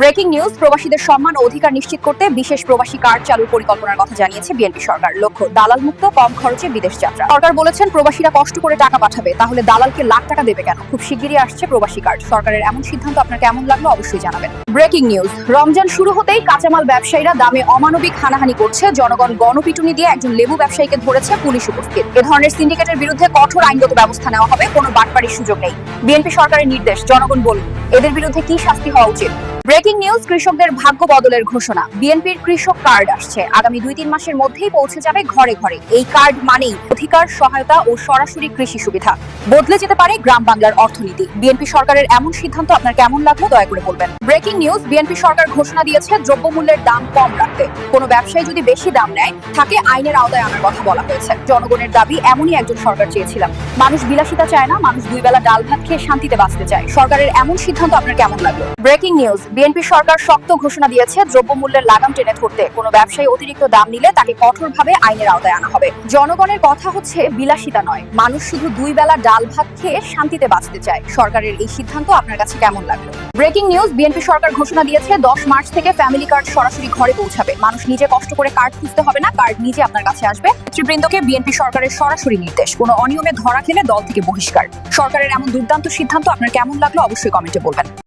Breaking news, প্রবাসীদের সম্মান ও অধিকার নিশ্চিত করতে বিশেষ প্রবাসী কার্ড চালুর পরিকল্পনার কথা জানিয়েছে বিএনপি সরকার। লক্ষ্য দালাল মুক্ত, কম খরচে বিদেশ যাত্রা। সরকার বলেছেন, প্রবাসীরা কষ্ট করে টাকা পাঠাবে, তাহলে দালালকে লাখ টাকা দেবে কেন? খুব শিগগিরই আসছে প্রবাসী কার্ড। সরকারের এমন সিদ্ধান্ত আপনার কেমন লাগলো অবশ্যই জানাবেন। ব্রেকিং নিউজ, রমজান শুরু হতেই কাঁচামাল ব্যবসায়ীরা দামে অমানবিক হানাহানি করছে। জনগণ গণপিটুনি দিয়ে একজন লেবু ব্যবসায়ীকে ধরেছে পুলিশ উপস্থিত। এ ধরনের সিন্ডিকেটের বিরুদ্ধে কঠোর আইনগত ব্যবস্থা নেওয়া হবে, কোনো বাটপাড়ির সুযোগ নেই। বিএনপি সরকারের নির্দেশ, জনগণ বলুন এদের বিরুদ্ধে কি শাস্তি হওয়া উচিত। ব্রেকিং নিউজ, কৃষকদের ভাগ্য বদলের ঘোষণা। বিএনপির কৃষক কার্ড আসছে, আগামী 2-3 মাসের মধ্যেই পৌঁছে যাবে ঘরে ঘরে। এই কার্ড মানেই অধিকার, সহায়তা ও সরাসরি কৃষি সুবিধা। বদলে যেতে পারে গ্রাম বাংলার অর্থনীতি। বিএনপি সরকারের এমন সিদ্ধান্ত আপনার কেমন লাগলো দয়া করে বলবেন। ব্রেকিং নিউজ, বিএনপি সরকার ঘোষণা দিয়েছে দ্রব্যমূল্যের দাম কম রাখতে। কোনো ব্যবসায়ী যদি বেশি দাম নেয়, তাকে আইনের আওতায় আনার কথা বলা হয়েছে। জনগণের দাবি, এমনই একজন সরকার চেয়েছিলাম। মানুষ বিলাসিতা চায় না, মানুষ 2 বেলা ডাল ভাত খেয়ে শান্তিতে বাঁচতে চায়। সরকারের এমন সিদ্ধান্ত আপনার কেমন লাগলো। ব্রেকিং নিউজ, বিএনপি সরকার শক্ত ঘোষণা দিয়েছে দ্রব্যমূল্যের লাগাম টেনে ধরতে। কোনো ব্যবসায়ী অতিরিক্ত দাম নিলে তাকে কঠোরভাবে আইনের আওতায় আনা হবে। জনগণের কথা হচ্ছে বিলাসিতা নয়, মানুষ শুধু 2 বেলা ডাল ভাত খেয়ে শান্তিতে বাঁচতে চায়। সরকারের এই সিদ্ধান্ত আপনার কাছে কেমন লাগলো। ব্রেকিং নিউজ, বিএনপি সরকার ঘোষণা দিয়েছে 10 মার্চ থেকে ফ্যামিলি কার্ড সরাসরি ঘরে পৌঁছাবে। মানুষ নিজে কষ্ট করে কার্ড খুঁজতে হবে না, কার্ড নিজে আপনার কাছে আসবে। নেতৃবৃন্দকে বিএনপি সরকারের সরাসরি নির্দেশ, কোনো অনিয়মে ধরা খেলে দল থেকে বহিষ্কার। সরকারের এমন দুর্দান্ত সিদ্ধান্ত আপনার কেমন লাগলো অবশ্যই কমেন্টে বলবেন।